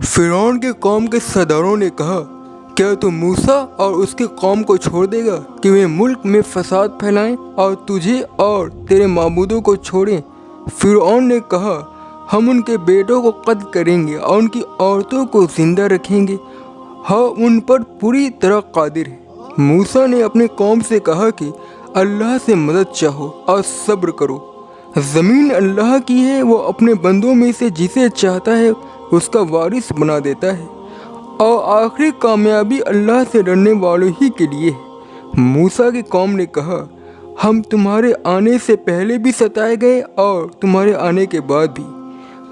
فرعون کے قوم کے سرداروں نے کہا، کیا تو موسیٰ اور اس کے قوم کو چھوڑ دے گا کہ وہ ملک میں فساد پھیلائیں اور تجھے اور تیرے معبودوں کو چھوڑیں؟ فرعون نے کہا، ہم ان کے بیٹوں کو قتل کریں گے اور ان کی عورتوں کو زندہ رکھیں گے، ہم ان پر پوری طرح قادر ہیں۔ موسیٰ نے اپنے قوم سے کہا کہ اللہ سے مدد چاہو اور صبر کرو، زمین اللہ کی ہے، وہ اپنے بندوں میں سے جسے چاہتا ہے اس کا وارث بنا دیتا ہے، اور آخری کامیابی اللہ سے ڈرنے والوں ہی کے لیے ہے۔ موسیٰ کی قوم نے کہا، ہم تمہارے آنے سے پہلے بھی ستائے گئے اور تمہارے آنے کے بعد بھی۔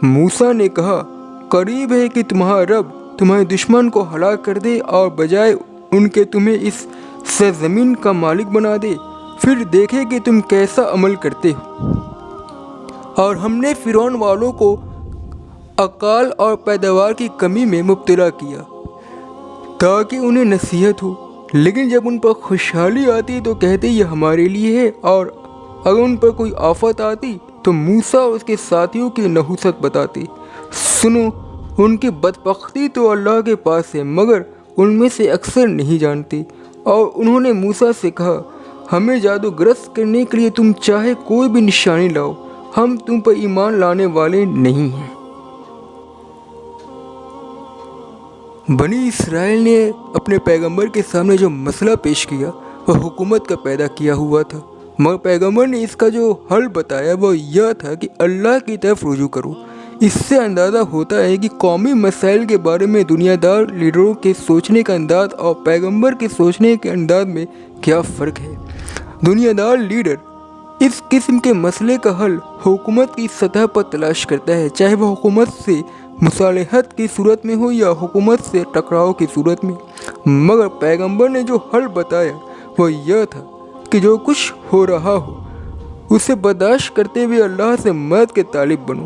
موسیٰ نے کہا، قریب ہے کہ تمہارا رب تمہارے دشمن کو ہلاک کر دے اور بجائے ان کے تمہیں اس سرزمین کا مالک بنا دے، پھر دیکھے کہ تم کیسا عمل کرتے ہو۔ اور ہم نے فرعون والوں کو اقال اور پیداوار کی کمی میں مبتلا کیا تاکہ انہیں نصیحت ہو، لیکن جب ان پر خوشحالی آتی تو کہتے یہ ہمارے لیے ہے، اور اگر ان پر کوئی آفت آتی تو موسیٰ اور اس کے ساتھیوں کی نحوست بتاتے۔ سنو، ان کی بدبختی تو اللہ کے پاس ہے، مگر ان میں سے اکثر نہیں جانتے۔ اور انہوں نے موسیٰ سے کہا، ہمیں جادوگرست کرنے کے لیے تم چاہے کوئی بھی نشانی لاؤ، ہم تم پر ایمان لانے والے نہیں ہیں۔ بنی اسرائیل نے اپنے پیغمبر کے سامنے جو مسئلہ پیش کیا وہ حکومت کا پیدا کیا ہوا تھا، مگر پیغمبر نے اس کا جو حل بتایا وہ یہ تھا کہ اللہ کی طرف رجوع کرو۔ اس سے اندازہ ہوتا ہے کہ قومی مسائل کے بارے میں دنیا دار لیڈروں کے سوچنے کا انداز اور پیغمبر کے سوچنے کے انداز میں کیا فرق ہے۔ دنیا دار لیڈر اس قسم کے مسئلے کا حل حکومت کی سطح پر تلاش کرتا ہے، چاہے وہ حکومت سے مصالحت کی صورت میں ہو یا حکومت سے ٹکراؤ کی صورت میں۔ مگر پیغمبر نے جو حل بتایا وہ یہ تھا کہ جو کچھ ہو رہا ہو اسے برداشت کرتے ہوئے اللہ سے مدد کے طالب بنو،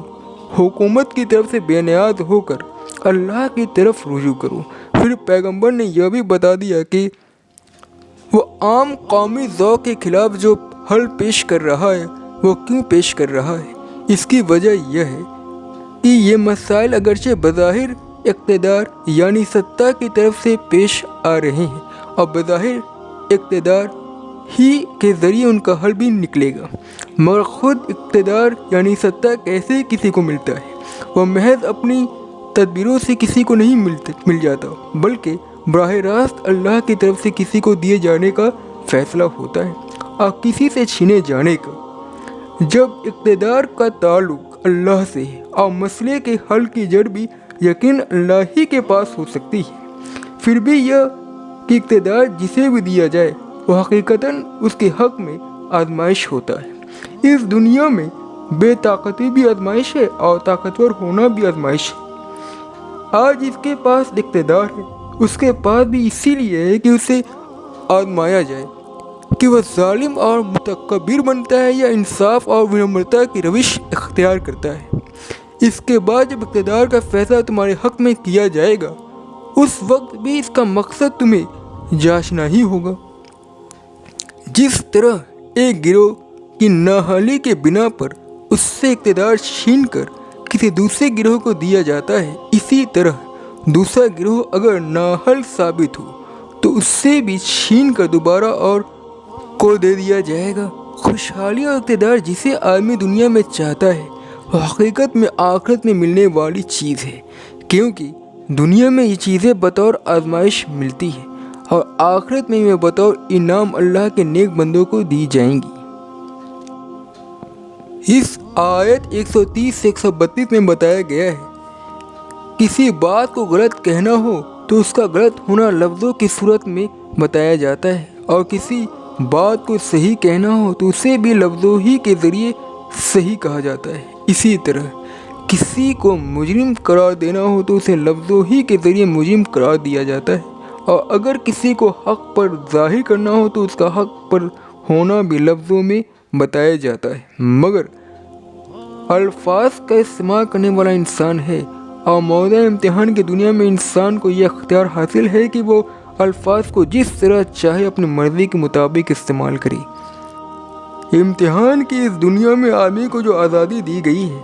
حکومت کی طرف سے بے نیاز ہو کر اللہ کی طرف رجوع کرو۔ پھر پیغمبر نے یہ بھی بتا دیا کہ وہ عام قومی ذوق کے خلاف جو حل پیش کر رہا ہے وہ کیوں پیش کر رہا ہے۔ اس کی وجہ یہ ہے کہ یہ مسائل اگرچہ بظاہر اقتدار یعنی سطح کی طرف سے پیش آ رہے ہیں اور بظاہر اقتدار ہی کے ذریعے ان کا حل بھی نکلے گا، مگر خود اقتدار یعنی سطح کیسے کسی کو ملتا ہے؟ وہ محض اپنی تدبیروں سے کسی کو نہیں مل جاتا، بلکہ براہ راست اللہ کی طرف سے کسی کو دیے جانے کا فیصلہ ہوتا ہے اور کسی سے چھینے جانے کا۔ جب اقتدار کا تعلق اللہ سے ہے اور مسئلے کے حل کی جڑ بھی یقین اللہ ہی کے پاس ہو سکتی ہے، پھر بھی یہ کہ اقتدار جسے بھی دیا جائے وہ حقیقتاً اس کے حق میں آزمائش ہوتا ہے۔ اس دنیا میں بے طاقتی بھی آزمائش ہے اور طاقتور ہونا بھی آزمائش ہے۔ آج اس کے پاس اقتدار ہے، اس کے پاس بھی اسی لیے ہے کہ اسے آزمایا جائے کہ وہ ظالم اور متکبر بنتا ہے یا انصاف اور ونمرتا کی روش اختیار کرتا ہے۔ اس کے بعد جب اقتدار کا فیصلہ تمہارے حق میں کیا جائے گا اس وقت بھی اس کا مقصد تمہیں جانچنا ہی ہوگا۔ جس طرح ایک گروہ کی نااہلی کے بنا پر اس سے اقتدار چھین کر کسی دوسرے گروہ کو دیا جاتا ہے، اسی طرح دوسرا گروہ اگر نااہل ثابت ہو تو اس سے بھی چھین کر دوبارہ اور کو دے دیا جائے گا۔ خوشحالی اور اقتدار جسے آدمی دنیا میں چاہتا ہے وہ حقیقت میں آخرت میں ملنے والی چیز ہے، کیونکہ دنیا میں یہ چیزیں بطور آزمائش ملتی ہیں اور آخرت میں یہ بطور انعام اللہ کے نیک بندوں کو دی جائیں گی۔ اس آیت 130 سے 132 میں بتایا گیا ہے، کسی بات کو غلط کہنا ہو تو اس کا غلط ہونا لفظوں کی صورت میں بتایا جاتا ہے، اور کسی بات کو صحیح کہنا ہو تو اسے بھی لفظوں ہی کے ذریعے صحیح کہا جاتا ہے۔ اسی طرح کسی کو مجرم قرار دینا ہو تو اسے لفظوں ہی کے ذریعے مجرم قرار دیا جاتا ہے، اور اگر کسی کو حق پر ظاہر کرنا ہو تو اس کا حق پر ہونا بھی لفظوں میں بتایا جاتا ہے۔ مگر الفاظ کا استعمال کرنے والا انسان ہے، اور موضوع امتحان کی دنیا میں انسان کو یہ اختیار حاصل ہے کہ وہ الفاظ کو جس طرح چاہے اپنی مرضی کے مطابق استعمال کرے۔ امتحان کی اس دنیا میں آدمی کو جو آزادی دی گئی ہے